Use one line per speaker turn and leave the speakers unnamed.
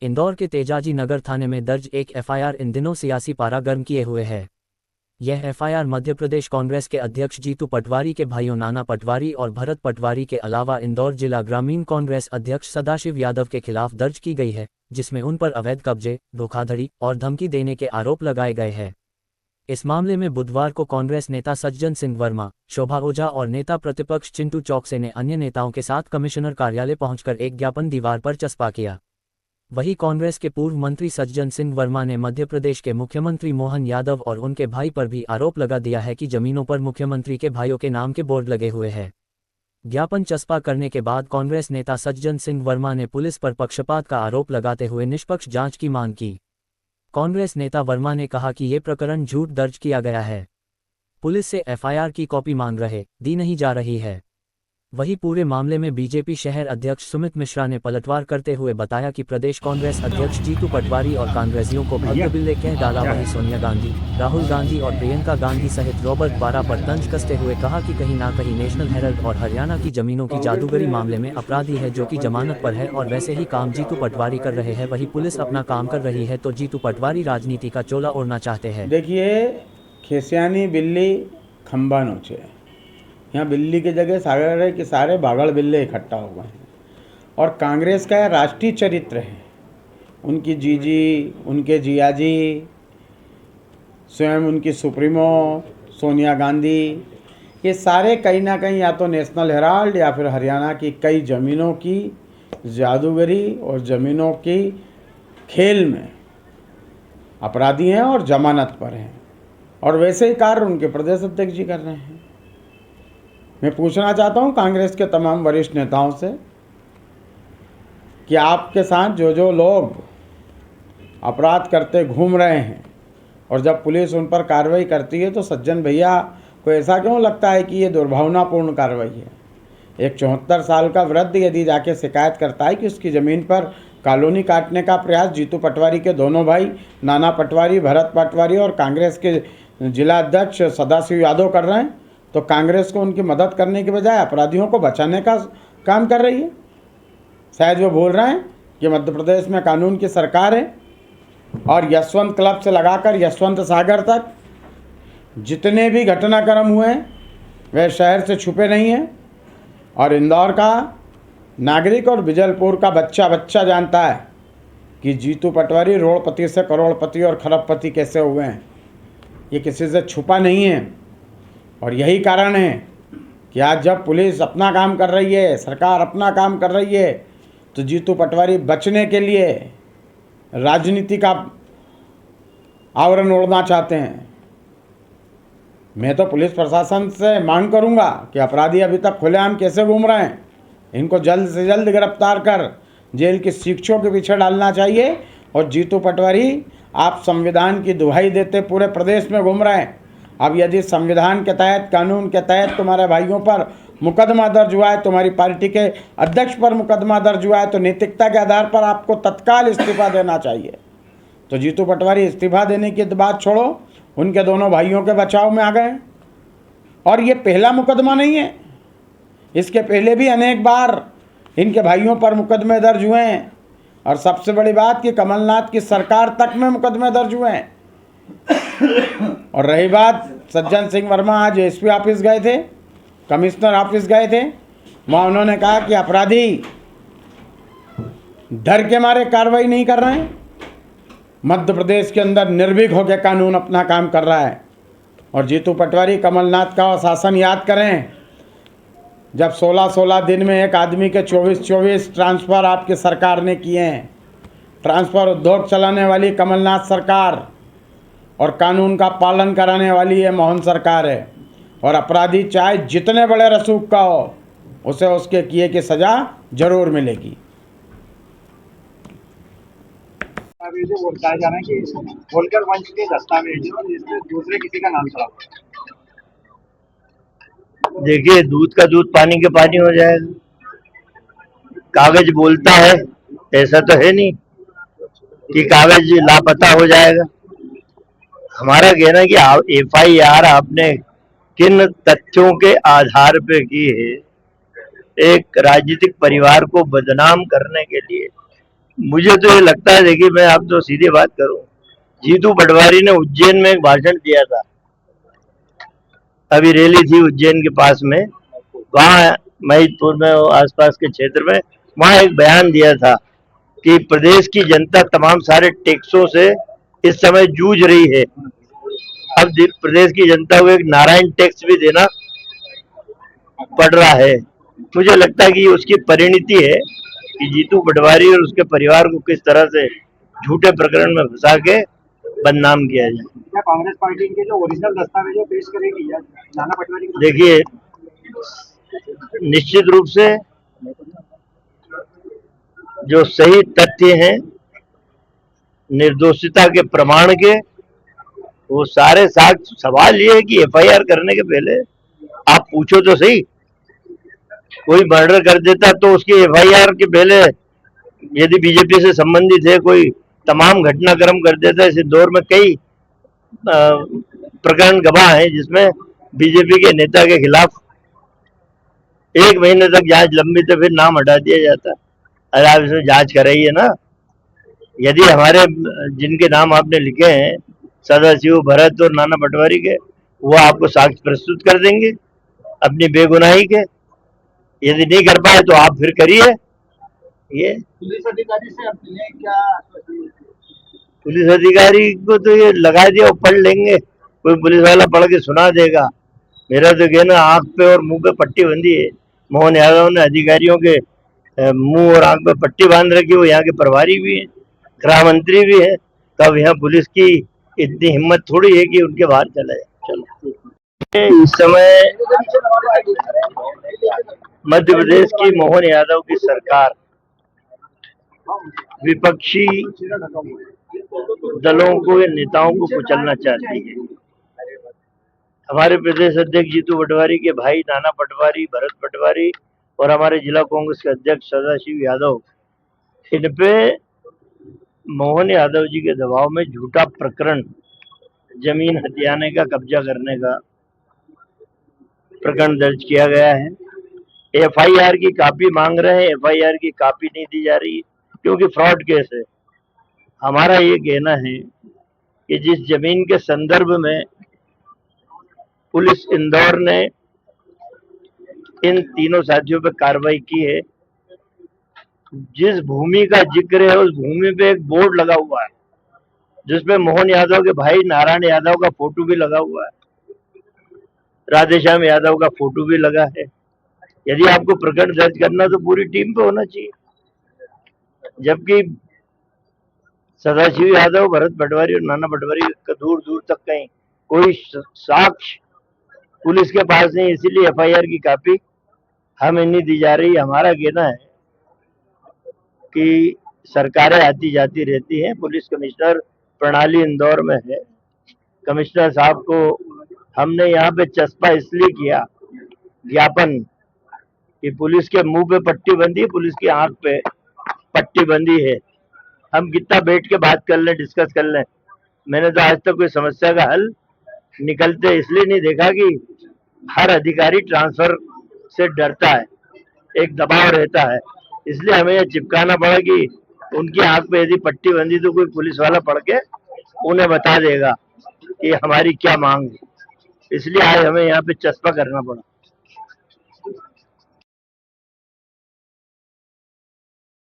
इंदौर के तेजाजी नगर थाने में दर्ज एक एफआईआर इन दिनों सियासी पारा गर्म किए हुए है। यह एफआईआर मध्य प्रदेश कांग्रेस के अध्यक्ष जीतू पटवारी के भाइयों नाना पटवारी और भरत पटवारी के अलावा इंदौर जिला ग्रामीण कांग्रेस अध्यक्ष सदाशिव यादव के खिलाफ दर्ज की गई है, जिसमें उन पर अवैध कब्जे, धोखाधड़ी और धमकी देने के आरोप लगाए गए हैं। इस मामले में बुधवार को कांग्रेस नेता सज्जन सिंह वर्मा, शोभा ओझा और नेता प्रतिपक्ष चिंटू चौकसे ने अन्य नेताओं के साथ कमिश्नर कार्यालय पहुंचकर एक ज्ञापन दीवार पर चस्पा किया। वहीं कांग्रेस के पूर्व मंत्री सज्जन सिंह वर्मा ने मध्य प्रदेश के मुख्यमंत्री मोहन यादव और उनके भाई पर भी आरोप लगा दिया है कि जमीनों पर मुख्यमंत्री के भाइयों के नाम के बोर्ड लगे हुए हैं। ज्ञापन चस्पा करने के बाद कांग्रेस नेता सज्जन सिंह वर्मा ने पुलिस पर पक्षपात का आरोप लगाते हुए निष्पक्ष जांच की मांग की। कांग्रेस नेता वर्मा ने कहा कि ये प्रकरण झूठ दर्ज किया गया है। पुलिस से एफआईआर की कॉपी मांग रहे, दी नहीं जा रही है। वहीं पूरे मामले में बीजेपी शहर अध्यक्ष सुमित मिश्रा ने पलटवार करते हुए बताया कि प्रदेश कांग्रेस अध्यक्ष जीतू पटवारी और कांग्रेसियों को भद्द बिल्ले कह डाला। वहीं सोनिया गांधी, राहुल गांधी और प्रियंका गांधी सहित रॉबर्ट वाड्रा पर तंज कसते हुए कहा कि कहीं ना कहीं नेशनल हेराल्ड और हरियाणा की जमीनों की जादूगरी मामले में अपराधी है, जो कि जमानत पर है, और वैसे ही काम जीतू पटवारी कर रहे हैं। वही पुलिस अपना काम कर रही है तो जीतू पटवारी राजनीति का चोला ओढ़ना चाहते हैं।
देखिए, खेसियानी बिल्ली खंबा नोचे, यहाँ बिल्ली की जगह सारे के सारे बागड़ बिल्ले इकट्ठा हो गए हैं। और कांग्रेस का राष्ट्रीय चरित्र है, उनकी जीजी, उनके जियाजी, स्वयं उनकी सुप्रीमो सोनिया गांधी, ये सारे कहीं ना कहीं या तो नेशनल हेराल्ड या फिर हरियाणा की कई ज़मीनों की जादूगरी और ज़मीनों की खेल में अपराधी हैं और जमानत पर हैं। और वैसे ही कार्य उनके प्रदेश अध्यक्ष जी कर रहे हैं। मैं पूछना चाहता हूं कांग्रेस के तमाम वरिष्ठ नेताओं से कि आपके साथ जो जो लोग अपराध करते घूम रहे हैं और जब पुलिस उन पर कार्रवाई करती है तो सज्जन भैया को ऐसा क्यों लगता है कि ये दुर्भावनापूर्ण कार्रवाई है। एक 74 साल का वृद्ध यदि जाके शिकायत करता है कि उसकी ज़मीन पर कॉलोनी काटने का प्रयास जीतू पटवारी के दोनों भाई नाना पटवारी, भरत पटवारी और कांग्रेस के जिला अध्यक्ष सदाशिव यादव कर रहे हैं, तो कांग्रेस को उनकी मदद करने के बजाय अपराधियों को बचाने का काम कर रही है। शायद वो बोल रहे हैं कि मध्य प्रदेश में कानून की सरकार है और यशवंत क्लब से लगाकर यशवंत सागर तक जितने भी घटनाक्रम हुए हैं वह शहर से छुपे नहीं हैं। और इंदौर का नागरिक और बिजलपुर का बच्चा जानता है कि जीतू पटवारी रोड़पति से करोड़पति और खरबपति कैसे हुए हैं। ये किसी से छुपा नहीं है। और यही कारण है कि आज जब पुलिस अपना काम कर रही है, सरकार अपना काम कर रही है, तो जीतू पटवारी बचने के लिए राजनीति का आवरण ओढ़ना चाहते हैं। मैं तो पुलिस प्रशासन से मांग करूंगा कि अपराधी अभी तक खुलेआम कैसे घूम रहे हैं, इनको जल्द से जल्द गिरफ्तार कर जेल की शिक्षों के पीछे डालना चाहिए। और जीतू पटवारी, आप संविधान की दुहाई देते पूरे प्रदेश में घूम रहे हैं। अब यदि संविधान के तहत, कानून के तहत तुम्हारे भाइयों पर मुकदमा दर्ज हुआ है, तुम्हारी पार्टी के अध्यक्ष पर मुकदमा दर्ज हुआ है, तो नैतिकता के आधार पर आपको तत्काल इस्तीफा देना चाहिए। तो जीतू पटवारी इस्तीफा देने की बात छोड़ो, उनके दोनों भाइयों के बचाव में आ गए। और ये पहला मुकदमा नहीं है, इसके पहले भी अनेक बार इनके भाइयों पर मुकदमे दर्ज हुए हैं। और सबसे बड़ी बात कि कमलनाथ की सरकार तक में मुकदमे दर्ज हुए हैं। और रही बात, सज्जन सिंह वर्मा आज एसपी ऑफिस गए थे, कमिश्नर ऑफिस गए थे, वहाँ उन्होंने कहा कि अपराधी डर के मारे कार्रवाई नहीं कर रहे हैं। मध्य प्रदेश के अंदर निर्भीक होकर कानून अपना काम कर रहा है। और जीतू पटवारी, कमलनाथ का शासन याद करें, जब 16-16 दिन में एक आदमी के 24-24 ट्रांसफ़र आपकी सरकार ने किए हैं। ट्रांसफ़र उद्योग चलाने वाली कमलनाथ सरकार और कानून का पालन कराने वाली ये मोहन सरकार है। और अपराधी चाहे जितने बड़े रसूख का हो, उसे उसके किए की सज़ा जरूर मिलेगी।
जो बताया जा रहा है कि होलकर वंश के दस्तावेज और इसमें दूसरे किसी का नाम चढ़ा हुआ है।
देखिए, दूध का दूध पानी के पानी हो जाएगा। कागज बोलता है, ऐसा तो है नहीं कि कागज लापता हो जाएगा। हमारा कहना है कि एफआईआर आपने किन तथ्यों के आधार पे की है। एक राजनीतिक परिवार को बदनाम करने के लिए मुझे तो ये लगता है, देखिए मैं आप तो सीधी बात करूं, जीतू पटवारी ने उज्जैन में एक भाषण दिया था, अभी रैली थी उज्जैन के पास में, वहां महिदपुर में और आसपास के क्षेत्र में, वहां एक बयान दिया था कि प्रदेश की जनता तमाम सारे टैक्सों से इस समय जूझ रही है। अब प्रदेश की जनता को एक नारायण टैक्स भी देना पड़ रहा है। मुझे लगता है कि उसकी परिणति है कि जीतू पटवारी और उसके परिवार को किस तरह से झूठे प्रकरण में फंसा के बदनाम किया जाए।
क्या कांग्रेस पार्टी के जो ओरिजिनल दस्तावेज पेश करेगी या नाना पटवारी को?
देखिए, निश्चित रूप से जो सही तथ्य हैं, निर्दोषिता के प्रमाण के, वो सारे साक्ष्य, सवाल ये है कि एफआईआर करने के पहले आप पूछो तो सही। कोई मर्डर कर देता तो उसकी एफआईआर के पहले, यदि बीजेपी से संबंधित है, कोई तमाम घटनाक्रम कर देता है। इस इंदौर में कई प्रकरण गवाह हैं जिसमें बीजेपी के नेता के खिलाफ 1 महीने तक जांच लंबित है, फिर नाम हटा दिया जाता है। अरे आप इसमें जांच कराइए ना। यदि हमारे जिनके नाम आपने लिखे हैं, सदाशिव, भरत और नाना पटवारी के, वो आपको साक्ष्य प्रस्तुत कर देंगे अपनी बेगुनाही के। यदि नहीं कर पाए तो आप फिर करिए। ये
पुलिस अधिकारी से अपने क्या?
पुलिस अधिकारी को तो ये लगा दिया, वो पढ़ लेंगे, कोई पुलिस वाला पढ़ के सुना देगा। मेरा तो कहना, आंख पे और मुंह पे पट्टी बंधी है। मोहन यादव ने अधिकारियों के मुंह और आंख पे पट्टी बांध रखी। वो यहाँ के प्रभारी भी हैं, गृह मंत्री भी हैं, तब यहाँ पुलिस की इतनी हिम्मत थोड़ी है कि उनके बाहर चला जाए। चलो, इस समय मध्य प्रदेश की मोहन यादव की सरकार विपक्षी दलों को, नेताओं को कुचलना चाहती है। हमारे प्रदेश अध्यक्ष जीतू पटवारी के भाई नाना पटवारी, भरत पटवारी और हमारे जिला कांग्रेस के अध्यक्ष सदाशिव यादव, इन पे मोहन यादव जी के दबाव में झूठा प्रकरण, जमीन हथियाने का, कब्जा करने का प्रकरण दर्ज किया गया है। एफआईआर की कॉपी मांग रहे हैं, एफआईआर की कॉपी नहीं दी जा रही क्योंकि फ्रॉड केस है। हमारा ये कहना है कि जिस जमीन के संदर्भ में पुलिस इंदौर ने इन तीनों साथियों पर कार्रवाई की है, जिस भूमि का जिक्र है उस भूमि पे एक बोर्ड लगा हुआ है जिसपे मोहन यादव के भाई नारायण यादव का फोटो भी लगा हुआ है, राधेश्याम यादव का फोटो भी लगा है। यदि आपको प्रकरण दर्ज करना तो पूरी टीम पे होना चाहिए, जबकि सदाशिव यादव, भरत पटवारी और नाना पटवारी का दूर दूर तक कहीं कोई साक्ष्य पुलिस के पास नहीं, इसीलिए एफआईआर की कॉपी हमें नहीं दी जा रही। हमारा कहना है कि सरकारें आती जाती रहती हैं। पुलिस कमिश्नर प्रणाली इंदौर में है। कमिश्नर साहब को हमने यहाँ पे चस्पा इसलिए किया ज्ञापन कि पुलिस के मुंह पे पट्टी बंधी, पुलिस की आंख पे पट्टी बंधी है। हम कितना बैठ के बात कर लें, डिस्कस कर लें, मैंने तो आज तक कोई समस्या का हल निकलते इसलिए नहीं देखा कि हर अधिकारी ट्रांसफर से डरता है, एक दबाव रहता है। इसलिए हमें यह चिपकाना पड़ा कि उनकी आंख पे यदि पट्टी बंधी तो कोई पुलिस वाला पढ़ के उन्हें बता देगा कि हमारी क्या मांग है। इसलिए आज हमें यहाँ पे चस्पा करना पड़ा।